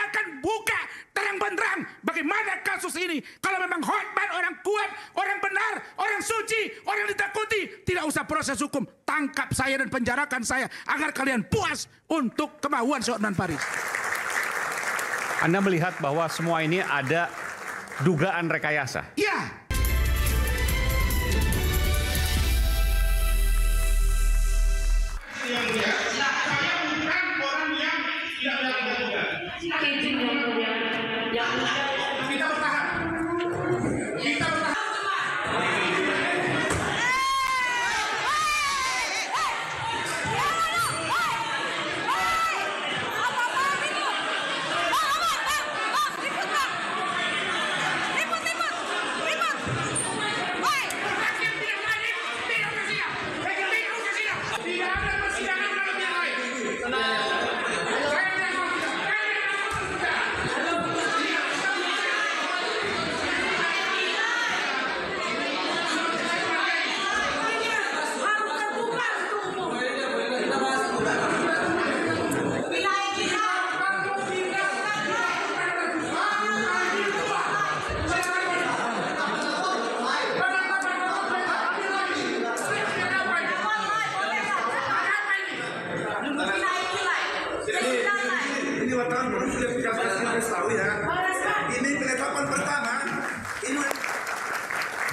akan buka terang benderang bagaimana kasus ini. Kalau memang Hotman orang kuat, orang benar, orang suci, orang ditakuti, tidak usah proses hukum. Tangkap saya dan penjarakan saya agar kalian puas untuk kemauan Hotman Paris. Anda melihat bahwa semua ini ada dugaan rekayasa? Ya.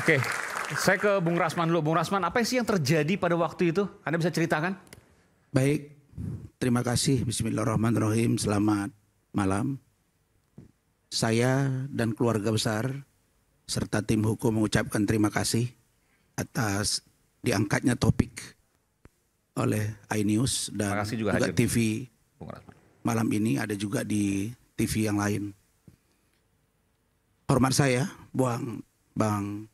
Oke, saya ke Bung Rasman dulu. Bung Rasman, apa sih yang terjadi pada waktu itu? Anda bisa ceritakan? Baik, terima kasih. Bismillahirrahmanirrahim. Selamat malam. Saya dan keluarga besar serta tim hukum mengucapkan terima kasih atas diangkatnya topik oleh iNews dan juga TV malam ini, ada juga di TV yang lain. Hormat saya, Bang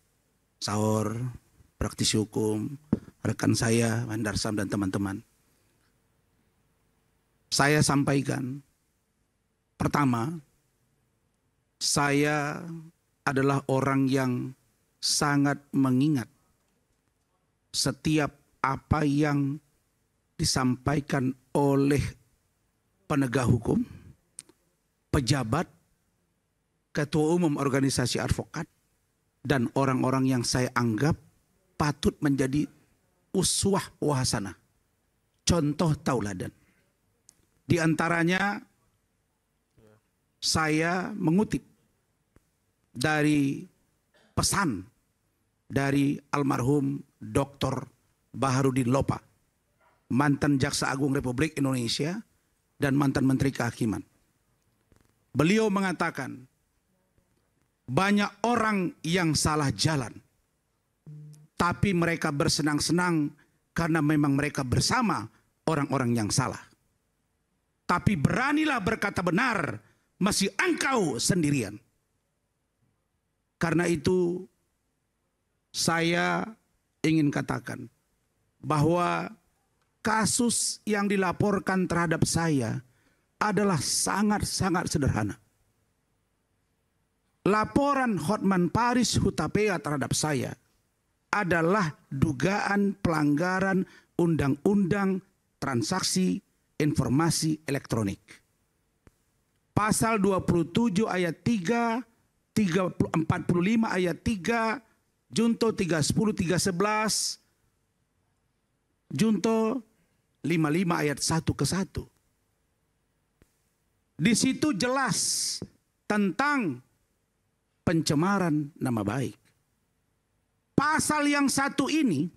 Saur, praktisi hukum, rekan saya, Mandarsam dan teman-teman. Saya sampaikan, pertama, saya adalah orang yang sangat mengingat setiap apa yang disampaikan oleh penegak hukum, pejabat, ketua umum organisasi advokat, dan orang-orang yang saya anggap patut menjadi uswah wa hasanah, contoh tauladan. Di antaranya saya mengutip dari pesan dari almarhum Dr. Baharudin Lopa, mantan Jaksa Agung Republik Indonesia dan mantan Menteri Kehakiman. Beliau mengatakan, banyak orang yang salah jalan, tapi mereka bersenang-senang karena memang mereka bersama orang-orang yang salah. Tapi beranilah berkata benar, masih engkau sendirian. Karena itu saya ingin katakan bahwa kasus yang dilaporkan terhadap saya adalah sangat-sangat sederhana. Laporan Hotman Paris Hutapea terhadap saya adalah dugaan pelanggaran Undang-Undang Transaksi Informasi Elektronik. Pasal 27 ayat 3, 45 ayat 3, Junto 310, 311, Junto 55 ayat 1 ke 1. Di situ jelas tentang pencemaran nama baik. Pasal yang satu ini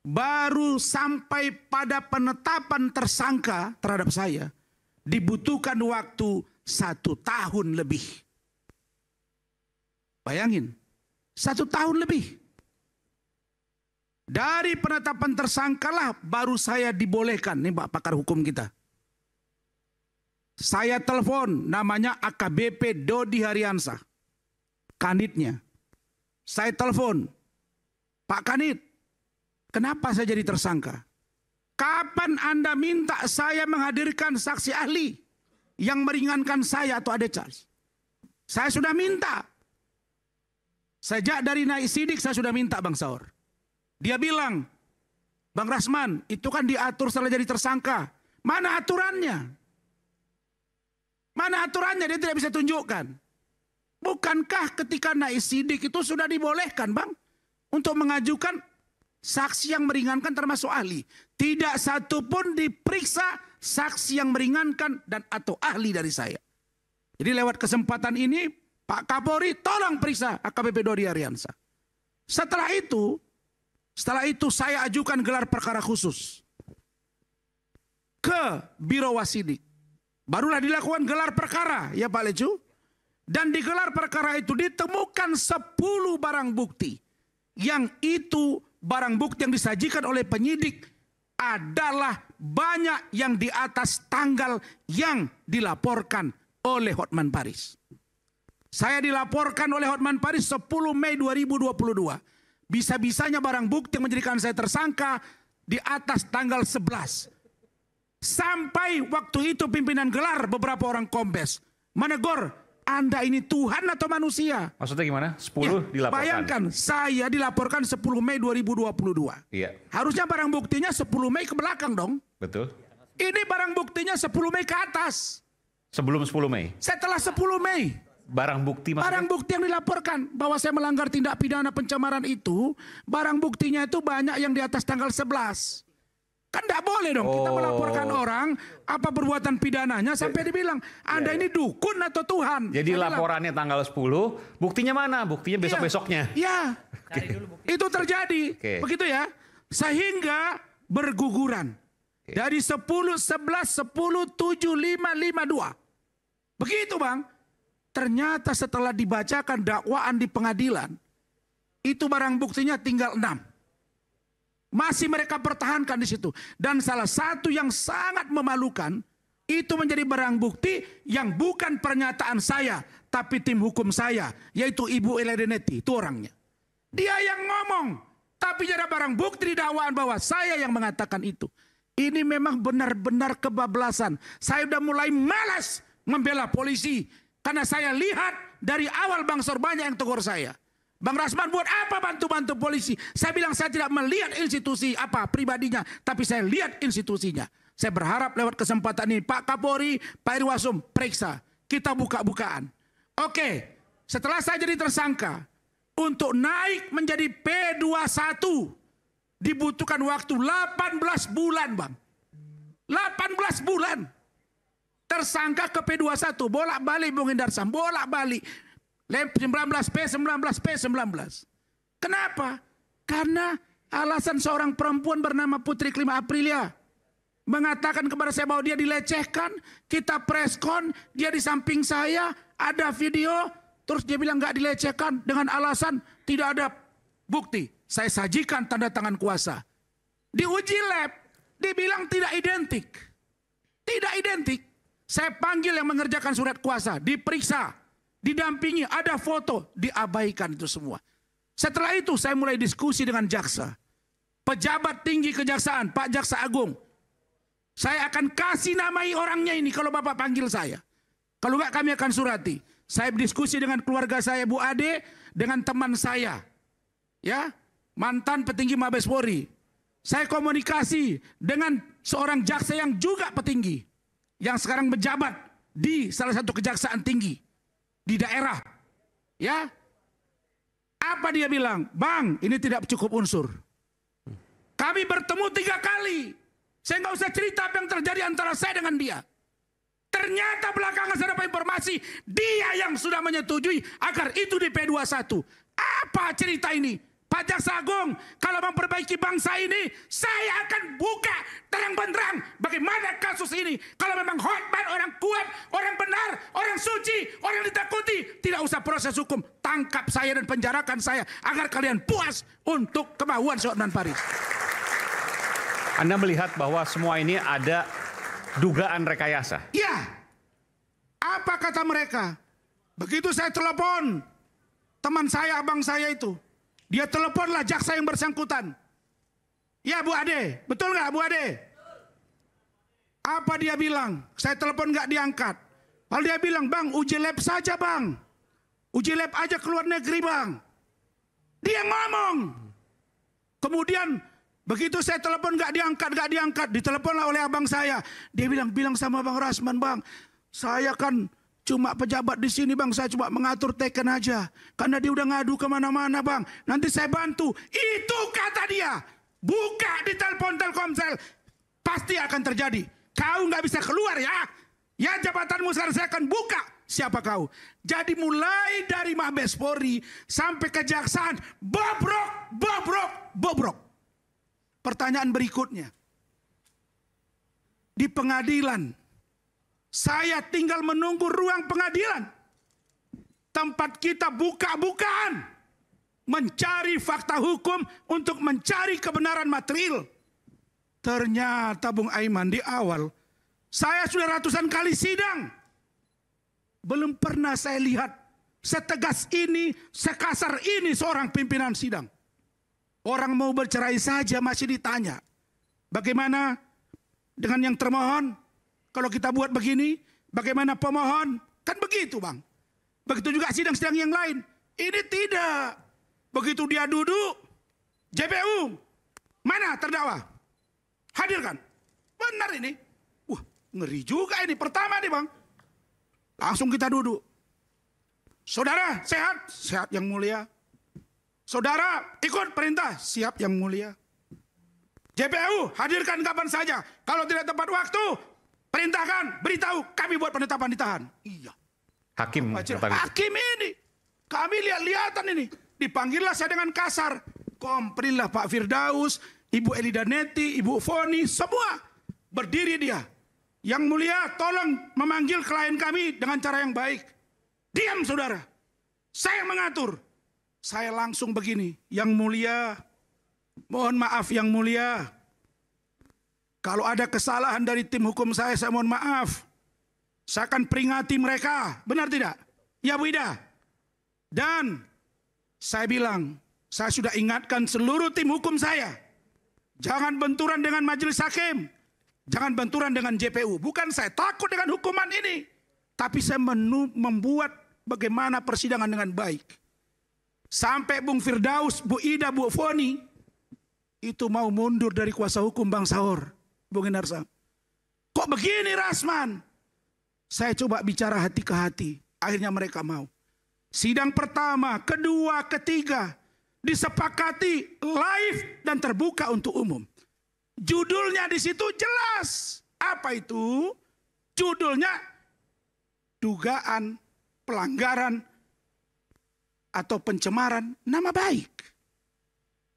baru sampai pada penetapan tersangka terhadap saya dibutuhkan waktu 1 tahun lebih. Bayangin, 1 tahun lebih. Dari penetapan tersangkalah baru saya dibolehkan, nih Pak pakar hukum kita. Saya telepon, namanya AKBP Dodi Hariansah, kanitnya. Saya telepon, Pak Kanit, kenapa saya jadi tersangka? Kapan Anda minta saya menghadirkan saksi ahli yang meringankan saya atau Ade Charles? Saya sudah minta. Sejak dari naik sidik saya sudah minta Bang Saur. Dia bilang, Bang Rasman, itu kan diatur setelah jadi tersangka. Mana aturannya? Mana aturannya dia tidak bisa tunjukkan. Bukankah ketika naik sidik itu sudah dibolehkan bang? Untuk mengajukan saksi yang meringankan termasuk ahli. Tidak satu pun diperiksa saksi yang meringankan dan atau ahli dari saya. Jadi lewat kesempatan ini Pak Kapolri tolong periksa AKBP Dodi Ariansa. Setelah itu saya ajukan gelar perkara khusus ke Biro Wasidik. Barulah dilakukan gelar perkara ya Pak Lecu. Dan di gelar perkara itu ditemukan 10 barang bukti. Yang itu barang bukti yang disajikan oleh penyidik adalah banyak yang di atas tanggal yang dilaporkan oleh Hotman Paris. Saya dilaporkan oleh Hotman Paris 10 Mei 2022. Bisa-bisanya barang bukti yang menjadikan saya tersangka di atas tanggal 11. Sampai waktu itu pimpinan gelar beberapa orang kombes menegur, Anda ini Tuhan atau manusia? Maksudnya gimana? 10 ya, dilaporkan. Bayangkan, saya dilaporkan 10 Mei 2022. Iya. Harusnya barang buktinya 10 Mei ke belakang dong. Betul. Ini barang buktinya 10 Mei ke atas. Sebelum 10 Mei? Setelah 10 Mei. Barang bukti maksudnya? Barang bukti yang dilaporkan bahwa saya melanggar tindak pidana pencemaran itu, barang buktinya itu banyak yang di atas tanggal 11. Kan tidak boleh dong kita melaporkan orang apa perbuatan pidananya sampai dibilang Anda ini dukun atau Tuhan. Jadi laporannya tanggal 10, buktinya mana? Buktinya besok-besoknya. Iya. Itu terjadi. Begitu ya. Sehingga berguguran. Dari 10, 11, 10, 7, 5, 5, 2. Begitu bang. Ternyata setelah dibacakan dakwaan di pengadilan, itu barang buktinya tinggal 6. Masih mereka pertahankan di situ. Dan salah satu yang sangat memalukan, itu menjadi barang bukti yang bukan pernyataan saya, tapi tim hukum saya, yaitu Ibu Eledenetti, itu orangnya. Dia yang ngomong, tapi ada barang bukti di dakwaan bahwa saya yang mengatakan itu. Ini memang benar-benar kebablasan. Saya udah mulai malas membela polisi, karena saya lihat dari awal Bang Sor banyak yang tegur saya. Bang Rasman buat apa bantu-bantu polisi? Saya bilang saya tidak melihat institusi apa pribadinya, tapi saya lihat institusinya. Saya berharap lewat kesempatan ini Pak Kapolri, Pak Irwasum periksa. Kita buka-bukaan. Oke, setelah saya jadi tersangka, untuk naik menjadi P21 dibutuhkan waktu 18 bulan bang. 18 bulan. Tersangka ke P21, bolak-balik Bung Indarsam, bolak-balik. 19P, 19P, 19. Kenapa? Karena alasan seorang perempuan bernama Putri Klima Aprilia mengatakan kepada saya bahwa dia dilecehkan, kita preskon, dia di samping saya, ada video, terus dia bilang nggak dilecehkan dengan alasan tidak ada bukti. Saya sajikan tanda tangan kuasa. Diuji lab, dibilang tidak identik. Tidak identik. Saya panggil yang mengerjakan surat kuasa, diperiksa, didampingi, ada foto, diabaikan itu semua. Setelah itu saya mulai diskusi dengan jaksa. Pejabat tinggi kejaksaan, Pak Jaksa Agung. Saya akan kasih namai orangnya ini kalau Bapak panggil saya. Kalau enggak kami akan surati. Saya berdiskusi dengan keluarga saya Bu Ade, dengan teman saya. Ya, mantan petinggi Mabes Polri. Saya komunikasi dengan seorang jaksa yang juga petinggi. Yang sekarang menjabat di salah satu kejaksaan tinggi di daerah, ya. Apa dia bilang? Bang, ini tidak cukup unsur. Kami bertemu 3 kali. Saya nggak usah cerita apa yang terjadi antara saya dengan dia. Ternyata belakangan saya dapat informasi dia yang sudah menyetujui agar itu di P21. Apa cerita ini? Pak Jaksa Agung, kalau memperbaiki bangsa ini, saya akan buka terang benderang bagaimana kasus ini. Kalau memang Hotman orang kuat, orang benar, orang suci, orang ditakuti, tidak usah proses hukum. Tangkap saya dan penjarakan saya agar kalian puas untuk kemauan Hotman Paris. Anda melihat bahwa semua ini ada dugaan rekayasa? Ya. Apa kata mereka? Begitu saya telepon teman saya, abang saya itu. Dia teleponlah jaksa yang bersangkutan. Ya Bu Ade, betul nggak Bu Ade? Apa dia bilang? Saya telepon nggak diangkat. Lalu dia bilang, Bang, uji lab saja Bang. Uji lab aja ke luar negeri Bang. Dia ngomong. Kemudian begitu saya telepon nggak diangkat, diteleponlah oleh abang saya. Dia bilang sama Bang Rasman, Bang, Saya kan cuma pejabat di sini bang, saya cuma mengatur teken aja. Karena dia udah ngadu kemana-mana bang, nanti saya bantu. Itu kata dia. Buka di telepon Telkomsel, pasti akan terjadi. Kau nggak bisa keluar ya. Ya jabatanmu sekarang saya akan buka. Siapa kau? Jadi mulai dari Mabes Polri sampai kejaksaan, bobrok. Pertanyaan berikutnya. Di pengadilan, saya tinggal menunggu ruang pengadilan. Tempat kita buka-bukaan. Mencari fakta hukum untuk mencari kebenaran material. Ternyata Bung Aiman di awal, saya sudah ratusan kali sidang. Belum pernah saya lihat setegas ini, sekasar ini seorang pimpinan sidang. Orang mau bercerai saja masih ditanya. Bagaimana dengan yang termohon? Kalau kita buat begini, bagaimana pemohon? Kan begitu bang. Begitu juga sidang-sidang yang lain. Ini tidak. Begitu dia duduk, JPU, mana terdakwa? Hadirkan. Benar ini. Wah, ngeri juga ini. Pertama nih bang. Langsung kita duduk. Saudara sehat? Sehat yang mulia. Saudara ikut perintah? Siap yang mulia. JPU hadirkan kapan saja. Kalau tidak tepat waktu, perintahkan, beritahu, kami buat penetapan ditahan. Iya. Hakim. Hakim ini. Kami lihat-lihatan ini. Dipanggillah saya dengan kasar. Komplainlah Pak Firdaus, Ibu Elida Neti, Ibu Foni, semua. Berdiri dia. Yang mulia tolong memanggil klien kami dengan cara yang baik. Diam saudara. Saya mengatur. Saya langsung begini. Yang mulia, mohon maaf yang mulia. Kalau ada kesalahan dari tim hukum saya mohon maaf. Saya akan peringati mereka. Benar tidak? Ya Bu Ida. Dan saya bilang, saya sudah ingatkan seluruh tim hukum saya. Jangan benturan dengan majelis hakim. Jangan benturan dengan JPU. Bukan saya takut dengan hukuman ini. Tapi saya membuat bagaimana persidangan dengan baik. Sampai Bung Firdaus, Bu Ida, Bu Foni. Itu mau mundur dari kuasa hukum Bang Saur. Bung Inarsa. Kok begini Rasman? Saya coba bicara hati ke hati. Akhirnya mereka mau. Sidang pertama, kedua, ketiga. Disepakati live dan terbuka untuk umum. Judulnya di situ jelas. Apa itu? Judulnya dugaan pelanggaran atau pencemaran nama baik.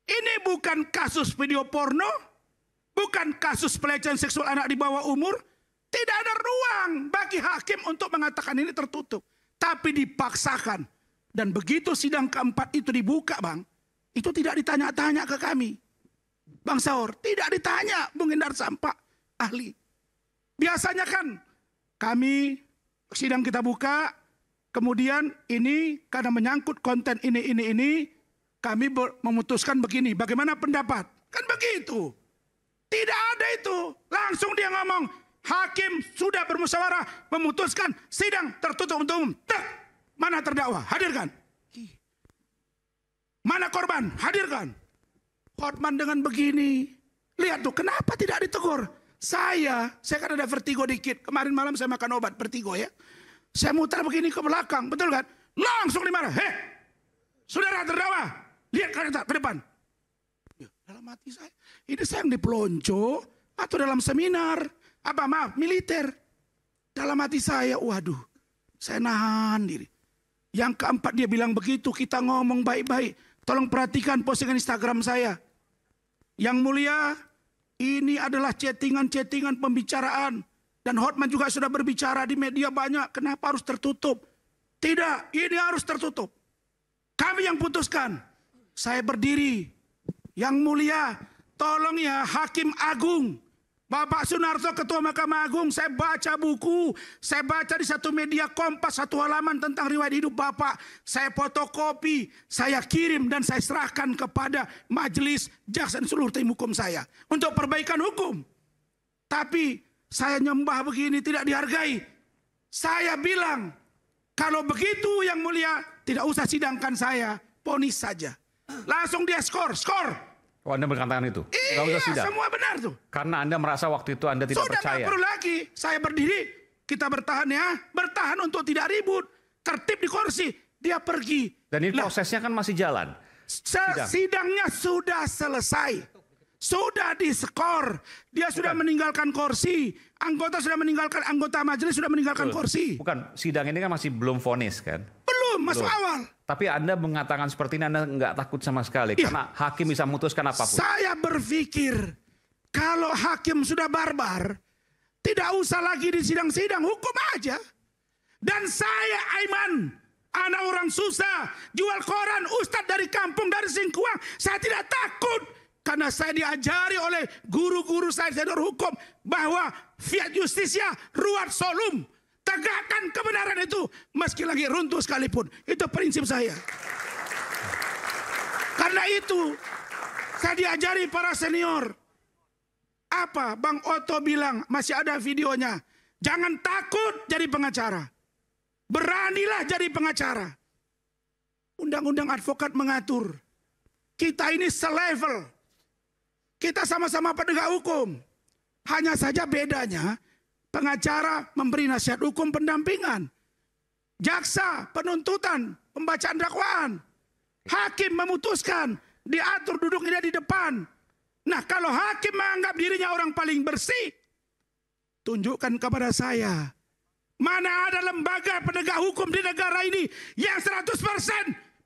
Ini bukan kasus video porno, bukan kasus pelecehan seksual anak di bawah umur. Tidak ada ruang bagi hakim untuk mengatakan ini tertutup. Tapi dipaksakan. Dan begitu sidang keempat itu dibuka bang, itu tidak ditanya-tanya ke kami. Bang Saur, tidak ditanya Bung Indar Sampak, ahli. Biasanya kan kami sidang kita buka, kemudian ini karena menyangkut konten ini, kami memutuskan begini, bagaimana pendapat? Kan begitu. Tidak ada itu. Langsung dia ngomong, hakim sudah bermusyawarah memutuskan sidang tertutup untuk umum. Mana terdakwa? Hadirkan. Mana korban? Hadirkan. Hotman dengan begini. Lihat tuh, kenapa tidak ditegur? Saya kan ada vertigo dikit. Kemarin malam saya makan obat vertigo ya. Saya muter begini ke belakang, betul kan? Langsung dimarah. Heh, saudara terdakwa, lihat ke depan. Ya, dalam hati saya, ini saya yang dipelonco atau dalam seminar? Apa maaf, militer. Dalam hati saya, waduh, saya nahan diri. Yang keempat dia bilang begitu, kita ngomong baik-baik. Tolong perhatikan postingan Instagram saya. Yang mulia, ini adalah chattingan-chattingan pembicaraan. Dan Hotman juga sudah berbicara di media banyak. Kenapa harus tertutup? Tidak, ini harus tertutup. Kami yang putuskan. Saya berdiri. Yang mulia, tolong ya Hakim Agung. Bapak Sunarto, Ketua Mahkamah Agung, saya baca buku. Saya baca di satu media Kompas, satu halaman tentang riwayat hidup Bapak. Saya fotokopi, saya kirim dan saya serahkan kepada majelis jaksa dan seluruh tim hukum saya. Untuk perbaikan hukum. Tapi saya nyembah begini tidak dihargai. Saya bilang, kalau begitu yang mulia, tidak usah sidangkan saya, ponis saja. Langsung dia skor. Oh, Anda berkatakan itu? Iya, semua benar tuh. Karena Anda merasa waktu itu Anda tidak percaya. Sudah gak perlu lagi. Saya berdiri, kita bertahan ya, bertahan untuk tidak ribut, tertib di kursi, dia pergi. Dan ini prosesnya kan masih jalan. Sidangnya sudah selesai, sudah diskor, dia sudah meninggalkan kursi, anggota sudah meninggalkan, anggota majelis sudah meninggalkan kursi. Bukan, sidang ini kan masih belum vonis kan? Belum, masuk awal. Tapi Anda mengatakan seperti ini, Anda nggak takut sama sekali, karena hakim bisa memutuskan apapun. Saya berpikir, kalau hakim sudah barbar, tidak usah lagi di sidang-sidang, hukum aja. Dan saya Aiman, anak orang susah, jual koran, ustadz dari kampung, dari Singkuang, saya tidak takut. Karena saya diajari oleh guru-guru saya senior hukum, bahwa fiat justisia ruat solum. Tegakkan kebenaran itu, meski lagi runtuh sekalipun. Itu prinsip saya. Karena itu, saya diajari para senior. Apa Bang Otto bilang, masih ada videonya. Jangan takut jadi pengacara. Beranilah jadi pengacara. Undang-undang advokat mengatur. Kita ini selevel. Kita sama-sama penegak hukum. Hanya saja bedanya, pengacara memberi nasihat hukum pendampingan. Jaksa penuntutan, pembacaan dakwaan. Hakim memutuskan, diatur duduknya di depan. Nah, kalau hakim menganggap dirinya orang paling bersih, tunjukkan kepada saya, mana ada lembaga penegak hukum di negara ini yang 100%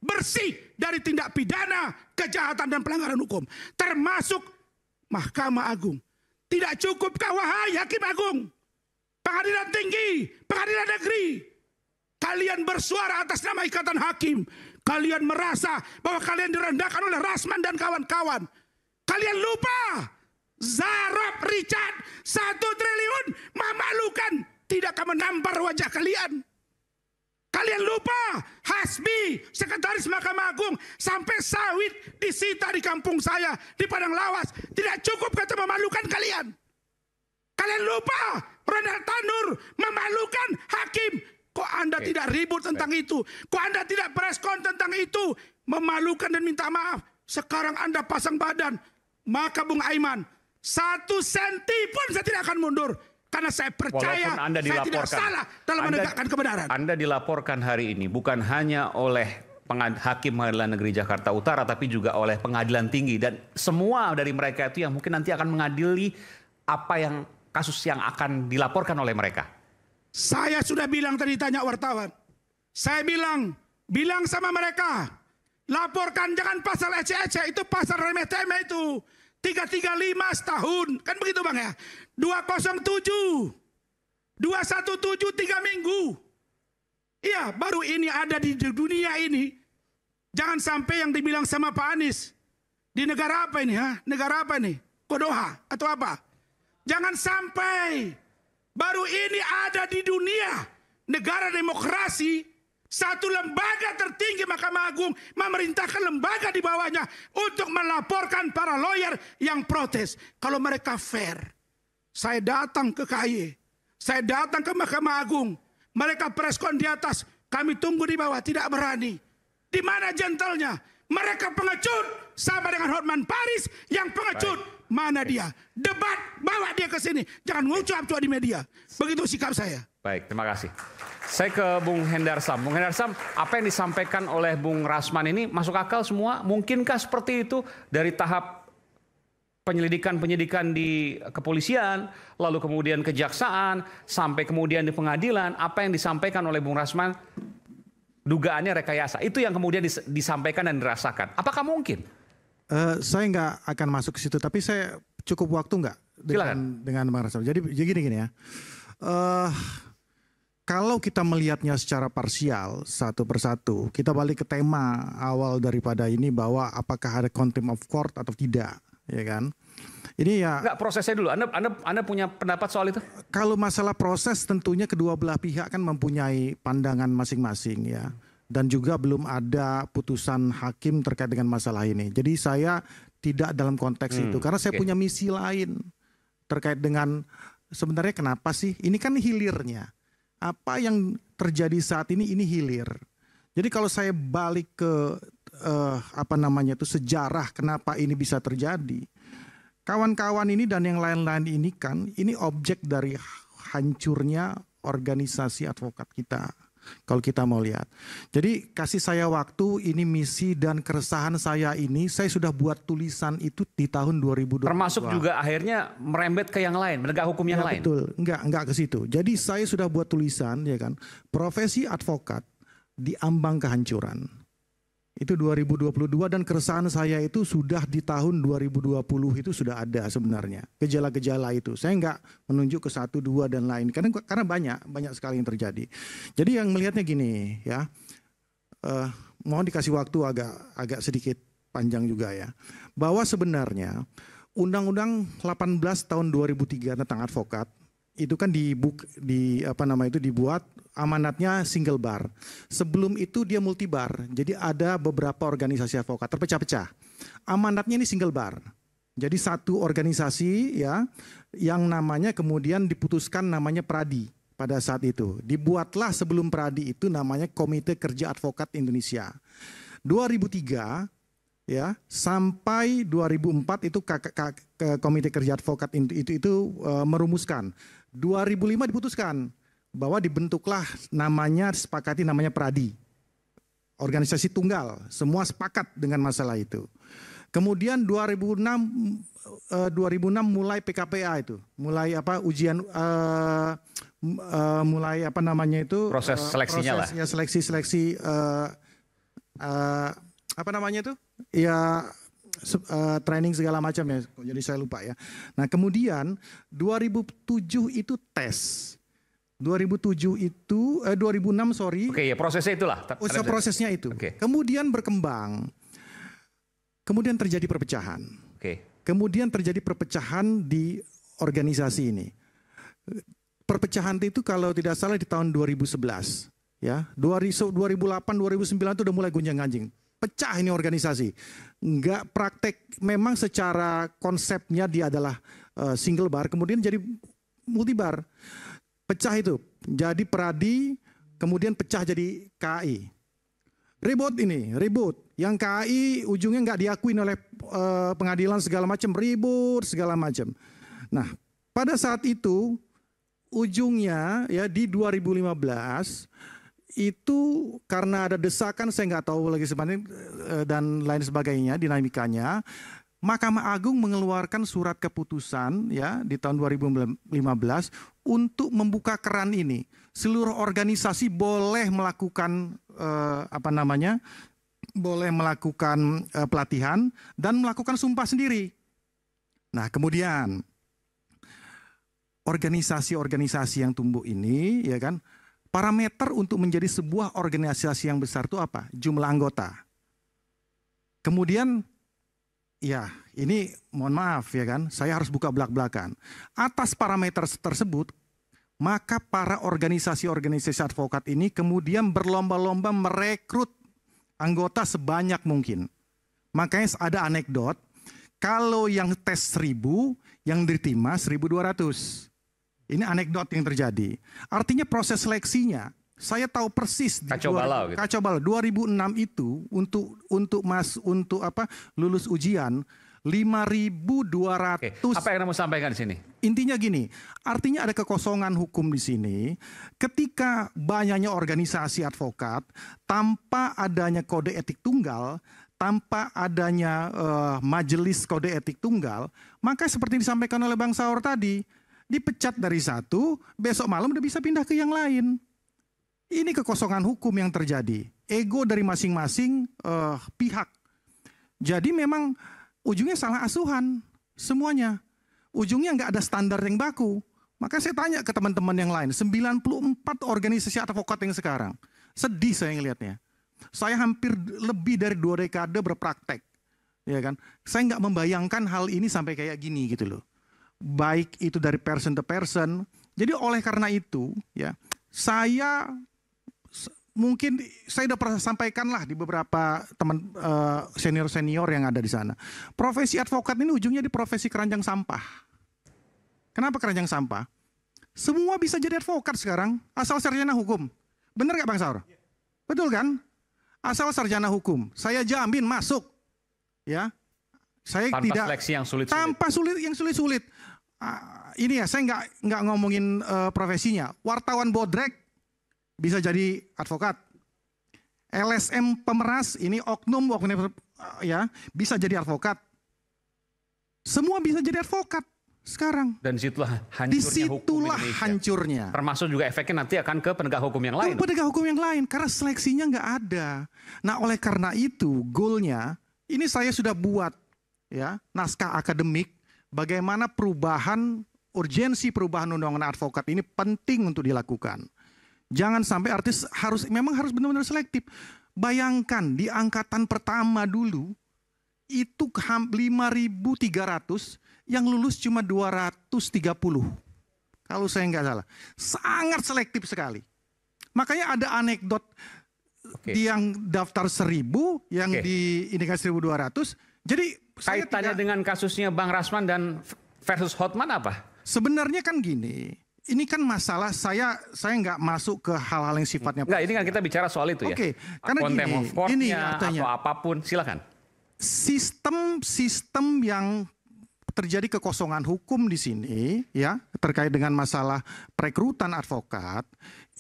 bersih dari tindak pidana, kejahatan dan pelanggaran hukum, termasuk Mahkamah Agung. Tidak cukupkah wahai Hakim Agung, Pengadilan Tinggi, Pengadilan Negeri, kalian bersuara atas nama Ikatan Hakim, kalian merasa bahwa kalian direndahkan oleh Rasman dan kawan-kawan. Kalian lupa, Zarab Richard 1 triliun memalukan, tidak akan menampar wajah kalian. Kalian lupa, Hasbi, Sekretaris Mahkamah Agung, sampai sawit disita di kampung saya, di Padang Lawas. Tidak cukup kata memalukan kalian. Kalian lupa, Ronald Tanur memalukan hakim. Kok Anda tidak ribut tentang itu? Kok Anda tidak preskon tentang itu? Memalukan dan minta maaf. Sekarang Anda pasang badan. Maka Bung Aiman, 1 senti pun saya tidak akan mundur. Karena saya percaya saya tidak salah dalam menegakkan kebenaran. Anda dilaporkan hari ini bukan hanya oleh Hakim Pengadilan Negeri Jakarta Utara, tapi juga oleh Pengadilan Tinggi. Dan semua dari mereka itu yang mungkin nanti akan mengadili apa yang kasus yang akan dilaporkan oleh mereka. Saya sudah bilang tadi tanya wartawan. Saya bilang sama mereka, laporkan jangan pasal ece-ece, itu pasal remeh-temeh itu. 335 setahun, kan begitu Bang ya. 207, 217 3 minggu. Iya, baru ini ada di dunia ini. Jangan sampai yang dibilang sama Pak Anies. Di negara apa ini? Negara apa ini? Kodoha atau apa? Jangan sampai. Baru ini ada di dunia. Negara demokrasi. Satu lembaga tertinggi Mahkamah Agung memerintahkan lembaga di bawahnya untuk melaporkan para lawyer yang protes. Kalau mereka fair. Saya datang ke KY. Saya datang ke Mahkamah Agung. Mereka preskon di atas. Kami tunggu di bawah, tidak berani. Di mana gentlenya? Mereka pengecut. Sama dengan Hotman Paris yang pengecut. Baik. Mana dia? Debat, bawa dia ke sini. Jangan ngucap-cuap di media. Begitu sikap saya. Baik, terima kasih. Saya ke Bung Hendar Sam. Bung Hendar Sam, apa yang disampaikan oleh Bung Rasman ini masuk akal semua? Mungkinkah seperti itu dari tahap penyidikan di kepolisian, lalu kemudian kejaksaan, sampai kemudian di pengadilan, apa yang disampaikan oleh Bung Rasman, dugaannya rekayasa, itu yang kemudian disampaikan dan dirasakan. Apakah mungkin? Saya nggak akan masuk ke situ, tapi saya cukup waktu nggak dengan Bung Rasman. Jadi gini ya, kalau kita melihatnya secara parsial satu persatu, kita balik ke tema awal daripada ini bahwa apakah ada contempt of court atau tidak, ya kan? Ini ya. Enggak, prosesnya dulu. Anda punya pendapat soal itu? Kalau masalah proses, tentunya kedua belah pihak kan mempunyai pandangan masing-masing ya, dan juga belum ada putusan hakim terkait dengan masalah ini. Jadi saya tidak dalam konteks itu, karena saya punya misi lain terkait dengan sebenarnya kenapa sih? Ini kan hilirnya. Apa yang terjadi saat ini hilir. Jadi kalau saya balik ke sejarah kenapa ini bisa terjadi. Kawan-kawan ini dan yang lain-lain ini kan ini objek dari hancurnya organisasi advokat kita. Kalau kita mau lihat. Jadi kasih saya waktu, ini misi dan keresahan saya ini, saya sudah buat tulisan itu di tahun 2022. Termasuk juga akhirnya merembet ke yang lain, menegak hukum yang lain. Betul, enggak ke situ. Jadi saya sudah buat tulisan, ya kan, profesi advokat di ambang kehancuran. Itu 2022 dan keresahan saya itu sudah di tahun 2020 itu sudah ada sebenarnya. Gejala-gejala itu. Saya enggak menunjuk ke 1, 2 dan lain. Karena banyak sekali yang terjadi. Jadi yang melihatnya gini ya. Mohon dikasih waktu agak sedikit panjang juga ya. Bahwa sebenarnya Undang-Undang 18 tahun 2003 tentang advokat itu kan dibuat amanatnya single bar. Sebelum itu dia multi bar. Jadi ada beberapa organisasi advokat terpecah-pecah. Amanatnya ini single bar. Jadi satu organisasi ya yang namanya kemudian diputuskan namanya Pradi pada saat itu. Dibuatlah sebelum Pradi itu namanya Komite Kerja Advokat Indonesia. 2003 ya sampai 2004 itu Komite Kerja Advokat itu merumuskan. 2005 diputuskan bahwa dibentuklah disepakati namanya Pradi. Organisasi tunggal, semua sepakat dengan masalah itu. Kemudian 2006 mulai PKPA itu, mulai ujian mulai proses seleksinya lah. Seleksi training segala macam ya, jadi saya lupa ya. Nah kemudian 2007 itu tes. 2006 sorry. Oke ya prosesnya itulah. Prosesnya itu. Oke. Kemudian berkembang. Kemudian terjadi perpecahan. Oke. Kemudian terjadi perpecahan di organisasi ini. Perpecahan itu kalau tidak salah di tahun 2011. Ya, 2008, 2009 itu udah mulai gonjang-ganjing. Pecah ini organisasi. Enggak praktek, memang secara konsepnya dia adalah single bar, kemudian jadi multi bar. Pecah itu, jadi Pradi, kemudian pecah jadi KAI. Ribut. Yang KAI ujungnya nggak diakuin oleh pengadilan segala macam, ribut segala macam. Nah, pada saat itu ujungnya ya di 2015 itu karena ada desakan, saya nggak tahu lagi sebenarnya dan lain sebagainya dinamikanya, Mahkamah Agung mengeluarkan surat keputusan ya di tahun 2015 untuk membuka keran ini. Seluruh organisasi boleh melakukan boleh melakukan pelatihan dan melakukan sumpah sendiri. Nah, kemudian organisasi-organisasi yang tumbuh ini ya kan, parameter untuk menjadi sebuah organisasi yang besar itu apa? Jumlah anggota. Kemudian, ya ini mohon maaf ya kan, saya harus buka belak-belakan. Atas parameter tersebut, maka para organisasi-organisasi advokat ini kemudian berlomba-lomba merekrut anggota sebanyak mungkin. Makanya ada anekdot, kalau yang tes 1000, yang diterima 1200. Ini anekdot yang terjadi. Artinya proses seleksinya, saya tahu persis. Kacau balau. 2006 itu untuk lulus ujian 5.200. Apa yang kamu sampaikan di sini? Intinya gini, artinya ada kekosongan hukum di sini. Ketika banyaknya organisasi advokat, tanpa adanya kode etik tunggal, tanpa adanya majelis kode etik tunggal, maka seperti disampaikan oleh Bang Saur tadi, dipecat dari satu, besok malam udah bisa pindah ke yang lain. Ini kekosongan hukum yang terjadi. Ego dari masing-masing pihak. Jadi memang ujungnya salah asuhan semuanya. Ujungnya nggak ada standar yang baku. Maka saya tanya ke teman-teman yang lain, 94 organisasi advokat yang sekarang. Sedih saya ngelihatnya. Saya hampir lebih dari 2 dekade berpraktek. Ya kan? Saya nggak membayangkan hal ini sampai kayak gini gitu loh. Baik itu dari person to person. Jadi oleh karena itu ya, saya mungkin saya udah pernah sampaikan lah di beberapa teman senior-senior yang ada di sana. Profesi advokat ini ujungnya di profesi keranjang sampah. Kenapa keranjang sampah? Semua bisa jadi advokat sekarang asal sarjana hukum. Benar nggak Bang Saur? Betul kan? Asal sarjana hukum. Saya jamin masuk. Ya. Saya tanpa tidak seleksi yang sulit-sulit. Tanpa yang sulit-sulit. ini ya, saya nggak ngomongin profesinya. Wartawan bodrek bisa jadi advokat. LSM pemeras, ini oknum ya, bisa jadi advokat. Semua bisa jadi advokat sekarang. Dan disitulah hancurnya hukum Indonesia. Hancurnya. Termasuk juga efeknya nanti akan ke penegak hukum yang lain. Penegak hukum yang lain, karena seleksinya nggak ada. Nah, oleh karena itu, goalnya, ini saya sudah buat ya naskah akademik, bagaimana urgensi perubahan undang-undang advokat ini penting untuk dilakukan. Jangan sampai artis memang harus benar-benar selektif. Bayangkan di angkatan pertama dulu itu 5.300, yang lulus cuma 230. Kalau saya nggak salah. Sangat selektif sekali. Makanya ada anekdot yang daftar 1.000, yang di ini kan 1.200. Jadi kaitannya dengan kasusnya Bang Rasman dan versus Hotman apa? Sebenarnya kan gini. Ini kan masalah saya nggak masuk ke hal-hal yang sifatnya. Enggak, ini kan kita bicara soal itu ya. Karena Contempt of court-nya atau apapun, silakan. Sistem yang terjadi kekosongan hukum di sini ya terkait dengan masalah perekrutan advokat,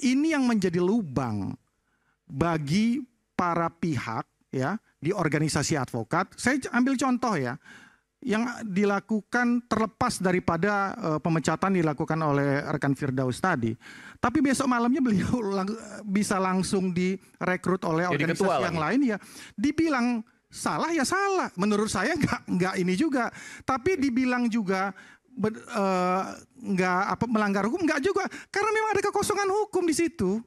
ini yang menjadi lubang bagi para pihak ya di organisasi advokat. Saya ambil contoh ya, yang dilakukan terlepas daripada pemecatan dilakukan oleh rekan Firdaus tadi. Tapi besok malamnya beliau bisa langsung direkrut oleh organisasi yang lain ya. Dibilang salah ya salah. Menurut saya nggak ini juga. Tapi dibilang juga melanggar hukum nggak juga. Karena memang ada kekosongan hukum di situ.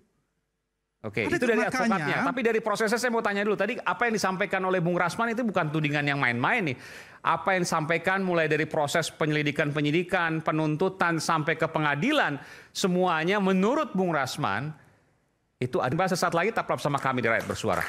Oke, itu dari advokatnya. Tapi dari prosesnya saya mau tanya dulu. Tadi apa yang disampaikan oleh Bung Rasman itu bukan tudingan yang main-main nih. Apa yang disampaikan mulai dari proses penyelidikan, penuntutan, sampai ke pengadilan. Semuanya menurut Bung Rasman, itu ada sesaat lagi tetap bersama kami di Rakyat Bersuara.